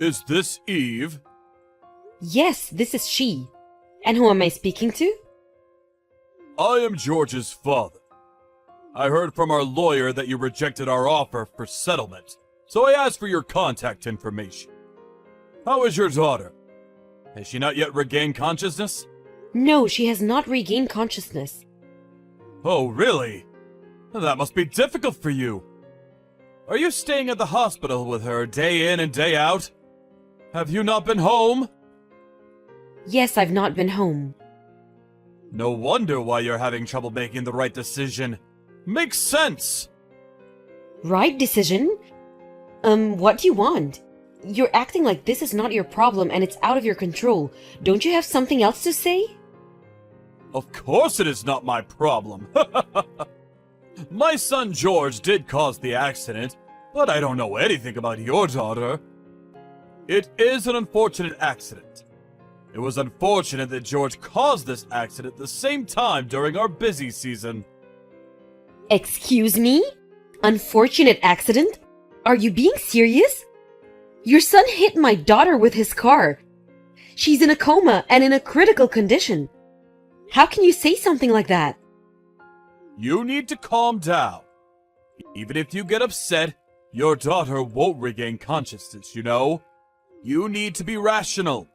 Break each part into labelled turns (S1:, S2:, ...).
S1: Is this Eve?
S2: Yes, this is she. And who am I speaking to?
S1: I am George's father. I heard from our lawyer that you rejected our offer for settlement, so I asked for your contact information. How is your daughter? Has she not yet regained consciousness?
S2: No, she has not regained consciousness.
S1: Oh, really? That must be difficult for you. Are you staying at the hospital with her day in and day out? Have you not been home?
S2: Yes, I've not been home.
S1: No wonder why you're having trouble making the right decision. Makes sense.
S2: Right decision? What do you want? You're acting like this is not your problem and it's out of your control. Don't you have something else to say?
S1: Of course it is not my problem. My son George did cause the accident, but I don't know anything about your daughter. It is an unfortunate accident. It was unfortunate that George caused this accident at the same time during our busy season.
S2: Excuse me? Unfortunate accident? Are you being serious? Your son hit my daughter with his car. She's in a coma and in a critical condition. How can you say something like that?
S1: You need to calm down. Even if you get upset, your daughter won't regain consciousness, you know? You need to be rational.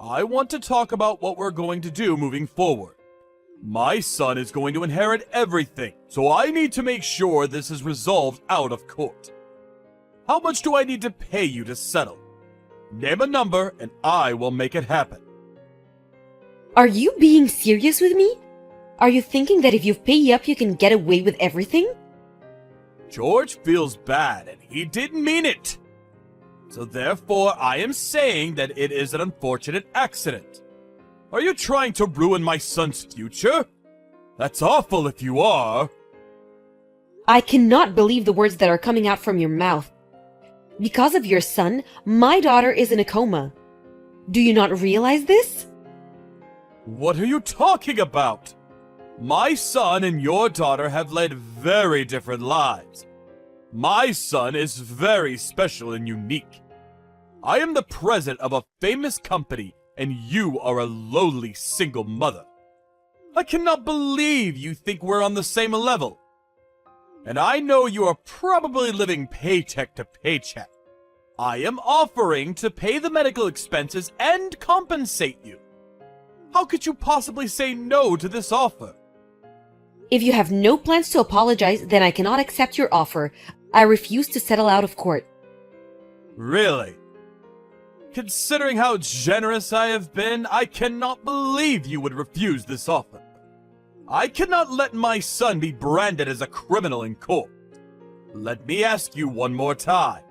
S1: I want to talk about what we're going to do moving forward. My son is going to inherit everything, so I need to make sure this is resolved out of court. How much do I need to pay you to settle? Name a number and I will make it happen.
S2: Are you being serious with me? Are you thinking that if you pay up you can get away with everything?
S1: George feels bad and he didn't mean it. So therefore, I am saying that it is an unfortunate accident. Are you trying to ruin my son's future? That's awful if you are.
S2: I cannot believe the words that are coming out from your mouth. Because of your son, my daughter is in a coma. Do you not realize this?
S1: What are you talking about? My son and your daughter have led very different lives. My son is very special and unique. I am the president of a famous company, and you are a lowly single mother. I cannot believe you think we're on the same level. And I know you are probably living paycheck to paycheck. I am offering to pay the medical expenses and compensate you. How could you possibly say no to this offer?
S2: If you have no plans to apologize, then I cannot accept your offer. I refuse to settle out of court.
S1: Really? Considering how generous I have been, I cannot believe you would refuse this offer. I cannot let my son be branded as a criminal in court. Let me ask you one more time.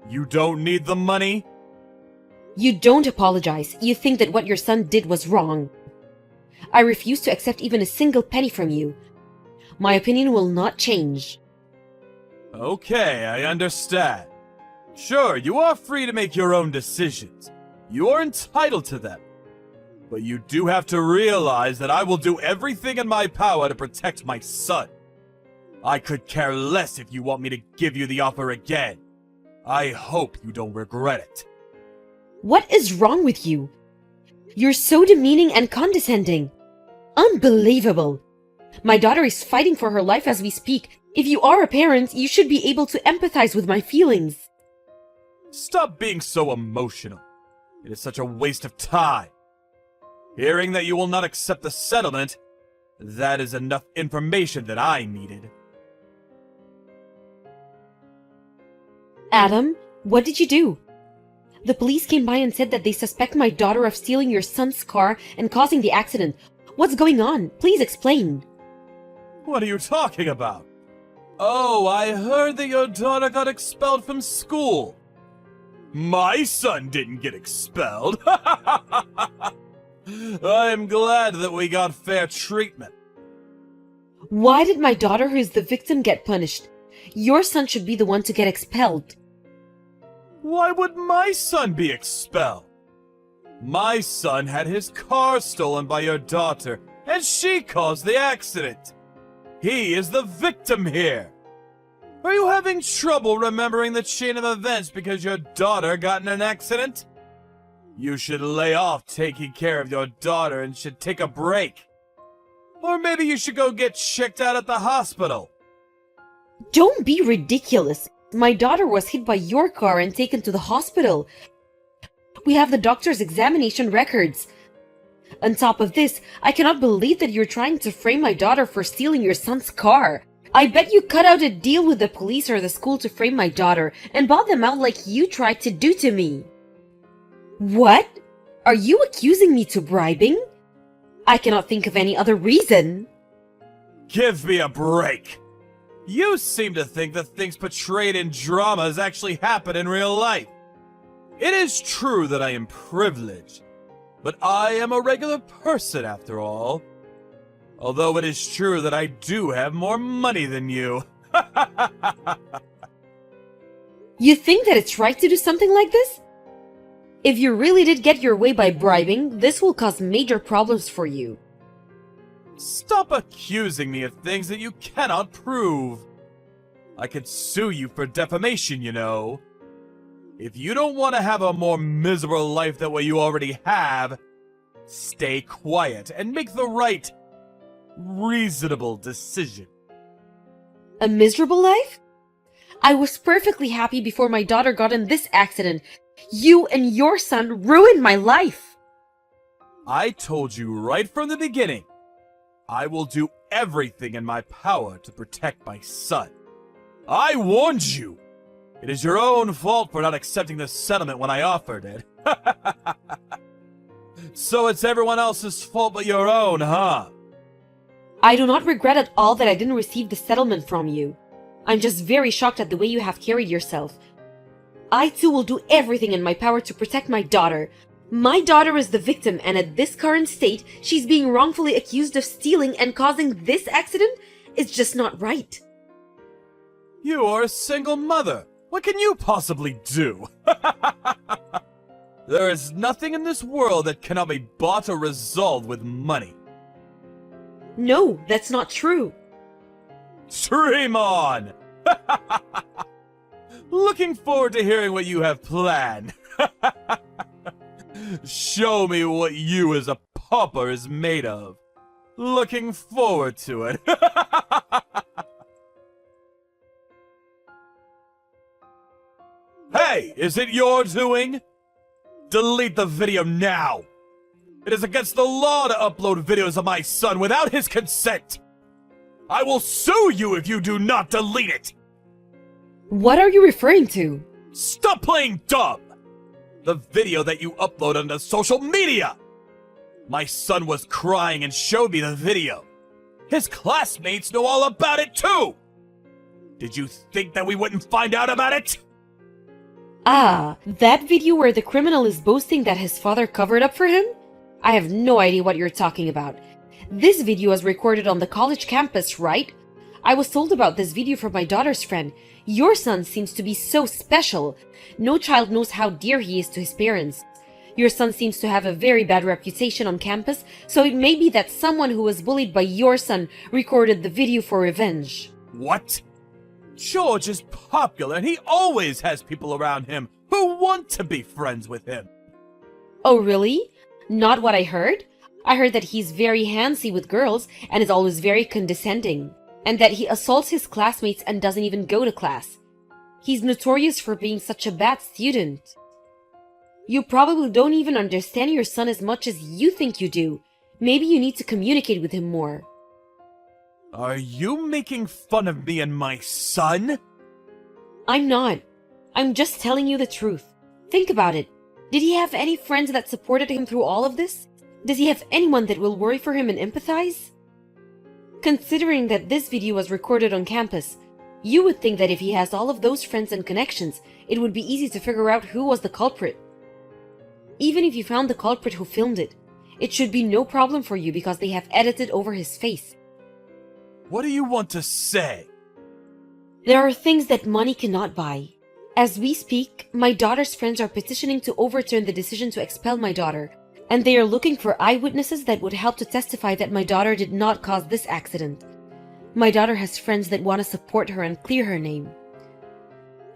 S1: You don't need the money?
S2: You don't apologize. You think that what your son did was wrong. I refuse to accept even a single penny from you. My opinion will not change.
S1: Okay, I understand. Sure, you are free to make your own decisions. You are entitled to them. But you do have to realize that I will do everything in my power to protect my son. I could care less if you want me to give you the offer again. I hope you don't regret it.
S2: What is wrong with you? You're so demeaning and condescending. Unbelievable. My daughter is fighting for her life as we speak. If you are a parent, you should be able to empathize with my feelings.
S1: Stop being so emotional. It is such a waste of time. Hearing that you will not accept the settlement, that is enough information that I needed.
S2: Adam, what did you do? The police came by and said that they suspect my daughter of stealing your son's car and causing the accident. What's going on? Please explain.
S1: What are you talking about? Oh, I heard that your daughter got expelled from school. My son didn't get expelled. I'm glad that we got fair treatment.
S2: Why did my daughter, who is the victim, get punished? Your son should be the one to get expelled.
S1: Why would my son be expelled? My son had his car stolen by your daughter, and she caused the accident. He is the victim here. Are you having trouble remembering the chain of events because your daughter got in an accident? You should lay off taking care of your daughter and should take a break. Or maybe you should go get checked out at the hospital.
S2: Don't be ridiculous. My daughter was hit by your car and taken to the hospital. We have the doctor's examination records. On top of this, I cannot believe that you're trying to frame my daughter for stealing your son's car. I bet you cut out a deal with the police or the school to frame my daughter and bought them out like you tried to do to me. What? Are you accusing me to bribing? I cannot think of any other reason.
S1: Give me a break. You seem to think that things portrayed in dramas actually happen in real life. It is true that I am privileged, but I am a regular person after all. Although it is true that I do have more money than you.
S2: You think that it's right to do something like this? If you really did get your way by bribing, this will cause major problems for you.
S1: Stop accusing me of things that you cannot prove. I could sue you for defamation, you know. If you don't want to have a more miserable life than what you already have, stay quiet and make the right, reasonable decision.
S2: A miserable life? I was perfectly happy before my daughter got in this accident. You and your son ruined my life.
S1: I told you right from the beginning, I will do everything in my power to protect my son. I warned you. It is your own fault for not accepting the settlement when I offered it. So it's everyone else's fault but your own, huh?
S2: I do not regret at all that I didn't receive the settlement from you. I'm just very shocked at the way you have carried yourself. I too will do everything in my power to protect my daughter. My daughter is the victim, and at this current state, she's being wrongfully accused of stealing and causing this accident. It's just not right.
S1: You are a single mother. What can you possibly do? There is nothing in this world that cannot be bought or resolved with money.
S2: No, that's not true.
S1: Dream on! Looking forward to hearing what you have planned. Show me what you as a pauper is made of. Looking forward to it. Hey, is it your doing? Delete the video now. It is against the law to upload videos of my son without his consent. I will sue you if you do not delete it.
S2: What are you referring to?
S1: Stop playing dumb! The video that you upload onto social media! My son was crying and showed me the video. His classmates know all about it too! Did you think that we wouldn't find out about it?
S2: Ah, that video where the criminal is boasting that his father covered up for him? I have no idea what you're talking about. This video was recorded on the college campus, right? I was told about this video from my daughter's friend. Your son seems to be so special. No child knows how dear he is to his parents. Your son seems to have a very bad reputation on campus, so it may be that someone who was bullied by your son recorded the video for revenge.
S1: What? George is popular and he always has people around him who want to be friends with him.
S2: Oh, really? Not what I heard? I heard that he's very handsy with girls and is always very condescending, and that he assaults his classmates and doesn't even go to class. He's notorious for being such a bad student. You probably don't even understand your son as much as you think you do. Maybe you need to communicate with him more.
S1: Are you making fun of me and my son?
S2: I'm not. I'm just telling you the truth. Think about it. Did he have any friends that supported him through all of this? Does he have anyone that will worry for him and empathize? Considering that this video was recorded on campus, you would think that if he has all of those friends and connections, it would be easy to figure out who was the culprit. Even if you found the culprit who filmed it, it should be no problem for you because they have edited over his face.
S1: What do you want to say?
S2: There are things that money cannot buy. As we speak, my daughter's friends are petitioning to overturn the decision to expel my daughter, and they are looking for eyewitnesses that would help to testify that my daughter did not cause this accident. My daughter has friends that want to support her and clear her name.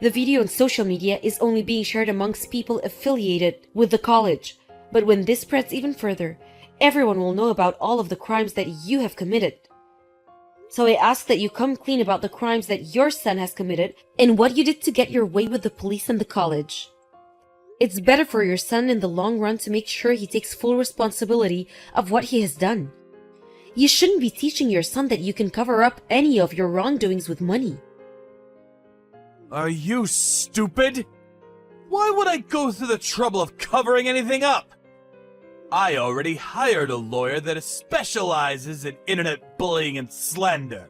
S2: The video on social media is only being shared amongst people affiliated with the college, but when this spreads even further, everyone will know about all of the crimes that you have committed. So I ask that you come clean about the crimes that your son has committed and what you did to get your way with the police and the college. It's better for your son in the long run to make sure he takes full responsibility of what he has done. You shouldn't be teaching your son that you can cover up any of your wrongdoings with money.
S1: Are you stupid? Why would I go through the trouble of covering anything up? I already hired a lawyer that specializes in internet bullying and slander.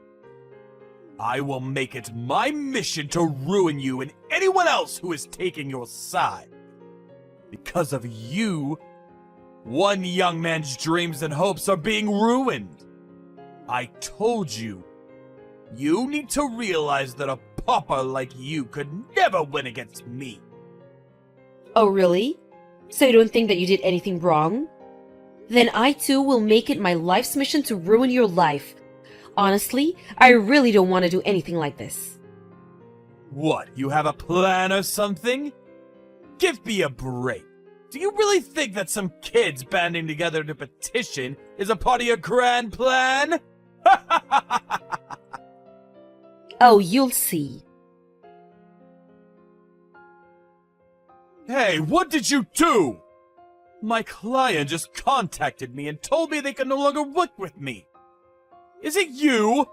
S1: I will make it my mission to ruin you and anyone else who is taking your side. Because of you, one young man's dreams and hopes are being ruined. I told you, you need to realize that a pauper like you could never win against me.
S2: Oh, really? So you don't think that you did anything wrong? Then I too will make it my life's mission to ruin your life. Honestly, I really don't want to do anything like this.
S1: What, you have a plan or something? Give me a break. Do you really think that some kids banding together to petition is a part of your grand plan?
S2: Oh, you'll see.
S1: Hey, what did you do? My client just contacted me and told me they can no longer work with me. Is it you?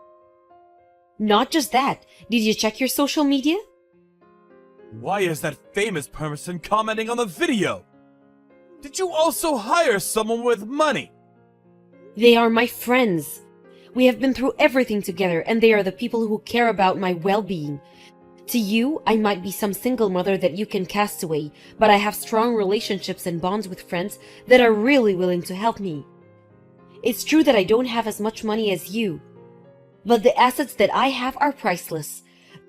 S2: Not just that. Did you check your social media?
S1: Why is that famous person commenting on the video? Did you also hire someone with money?
S2: They are my friends. We have been through everything together, and they are the people who care about my well-being. To you, I might be some single mother that you can cast away, but I have strong relationships and bonds with friends that are really willing to help me. It's true that I don't have as much money as you, but the assets that I have are priceless.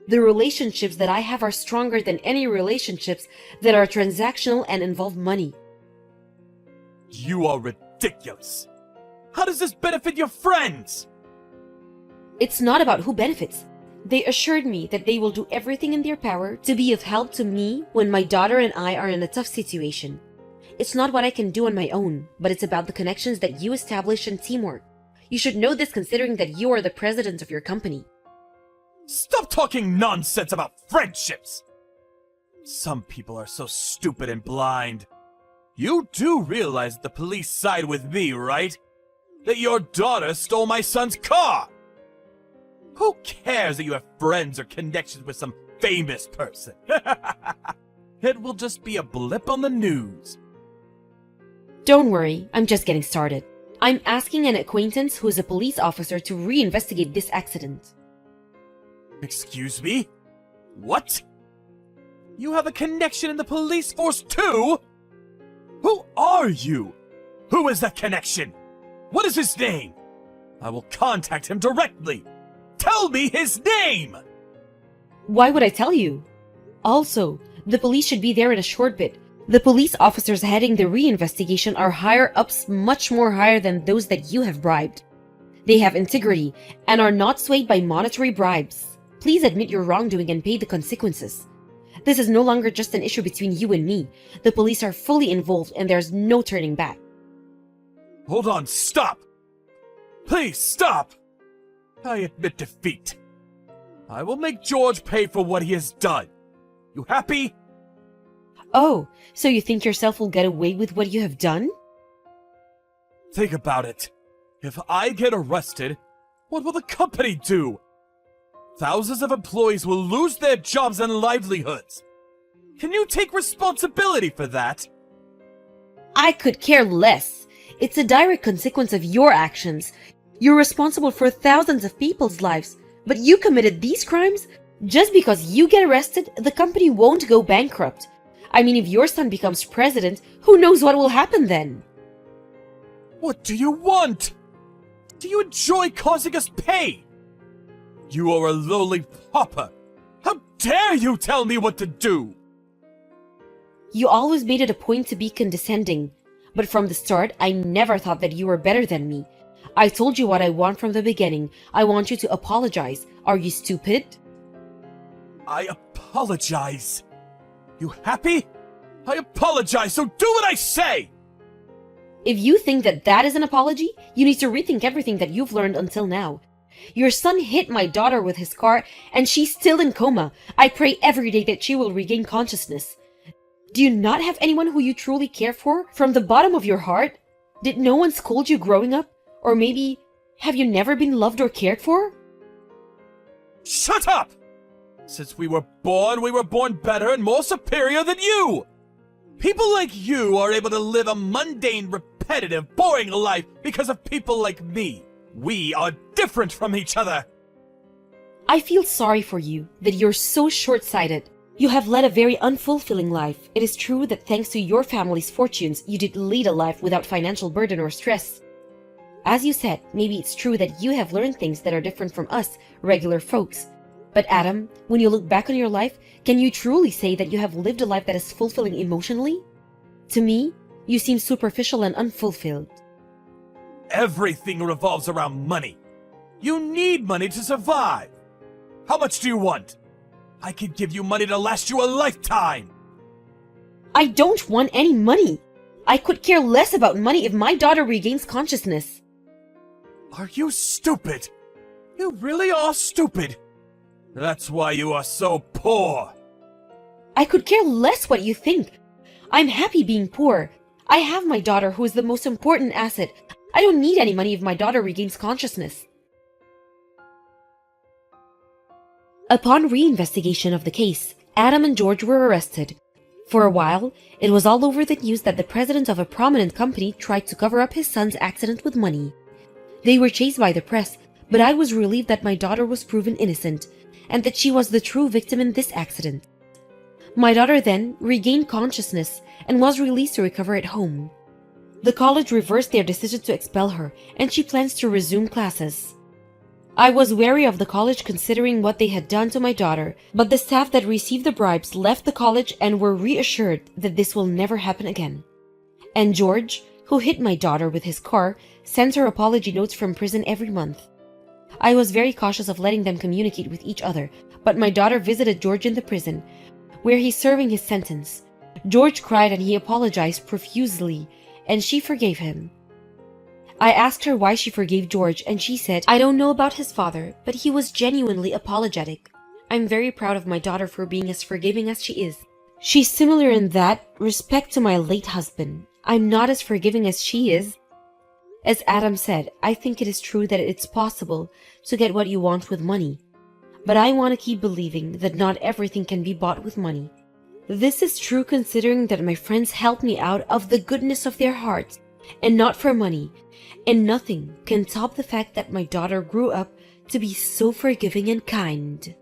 S2: The relationships that I have are stronger than any relationships that are transactional and involve money.
S1: You are ridiculous. How does this benefit your friends?
S2: It's not about who benefits. They assured me that they will do everything in their power to be of help to me when my daughter and I are in a tough situation. It's not what I can do on my own, but it's about the connections that you establish and teamwork. You should know this considering that you are the president of your company.
S1: Stop talking nonsense about friendships! Some people are so stupid and blind. You do realize the police side with me, right? That your daughter stole my son's car! Who cares that you have friends or connections with some famous person? It will just be a blip on the news.
S2: Don't worry, I'm just getting started. I'm asking an acquaintance who is a police officer to reinvestigate this accident.
S1: Excuse me? What? You have a connection in the police force too? Who are you? Who is that connection? What is his name? I will contact him directly. Tell me his name!
S2: Why would I tell you? Also, the police should be there in a short bit. The police officers heading the reinvestigation are higher ups, much more higher than those that you have bribed. They have integrity and are not swayed by monetary bribes. Please admit your wrongdoing and pay the consequences. This is no longer just an issue between you and me. The police are fully involved and there's no turning back.
S1: Hold on, stop! Please stop! I admit defeat. I will make George pay for what he has done. You happy?
S2: Oh, so you think yourself will get away with what you have done?
S1: Think about it. If I get arrested, what will the company do? Thousands of employees will lose their jobs and livelihoods. Can you take responsibility for that?
S2: I could care less. It's a direct consequence of your actions. You're responsible for thousands of people's lives, but you committed these crimes? Just because you get arrested, the company won't go bankrupt. I mean, if your son becomes president, who knows what will happen then?
S1: What do you want? Do you enjoy causing us pain? You are a lowly pauper. How dare you tell me what to do?
S2: You always made it a point to be condescending, but from the start, I never thought that you were better than me. I told you what I want from the beginning. I want you to apologize. Are you stupid?
S1: I apologize. You happy? I apologize, so do what I say!
S2: If you think that that is an apology, you need to rethink everything that you've learned until now. Your son hit my daughter with his car, and she's still in coma. I pray every day that she will regain consciousness. Do you not have anyone who you truly care for from the bottom of your heart? Did no one scold you growing up? Or maybe, have you never been loved or cared for?
S1: Shut up! Since we were born better and more superior than you! People like you are able to live a mundane, repetitive, boring life because of people like me. We are different from each other.
S2: I feel sorry for you, that you're so short-sighted. You have led a very unfulfilling life. It is true that thanks to your family's fortunes, you did lead a life without financial burden or stress. As you said, maybe it's true that you have learned things that are different from us, regular folks. But Adam, when you look back on your life, can you truly say that you have lived a life that is fulfilling emotionally? To me, you seem superficial and unfulfilled.
S1: Everything revolves around money. You need money to survive. How much do you want? I could give you money to last you a lifetime.
S2: I don't want any money. I could care less about money if my daughter regains consciousness.
S1: Are you stupid? You really are stupid. That's why you are so poor.
S2: I could care less what you think. I'm happy being poor. I have my daughter, who is the most important asset. I don't need any money if my daughter regains consciousness. Upon reinvestigation of the case, Adam and George were arrested. For a while, it was all over the news that the president of a prominent company tried to cover up his son's accident with money. They were chased by the press, but I was relieved that my daughter was proven innocent, and that she was the true victim in this accident. My daughter then regained consciousness and was released to recover at home. The college reversed their decision to expel her, and she plans to resume classes. I was wary of the college considering what they had done to my daughter, but the staff that received the bribes left the college and were reassured that this will never happen again. And George, who hit my daughter with his car, sends her apology notes from prison every month. I was very cautious of letting them communicate with each other, but my daughter visited George in the prison, where he's serving his sentence. George cried and he apologized profusely, and she forgave him. I asked her why she forgave George, and she said, "I don't know about his father, but he was genuinely apologetic. I'm very proud of my daughter for being as forgiving as she is. She's similar in that respect to my late husband. I'm not as forgiving as she is." As Adam said, I think it is true that it's possible to get what you want with money. But I want to keep believing that not everything can be bought with money. This is true considering that my friends helped me out of the goodness of their hearts, and not for money. And nothing can top the fact that my daughter grew up to be so forgiving and kind.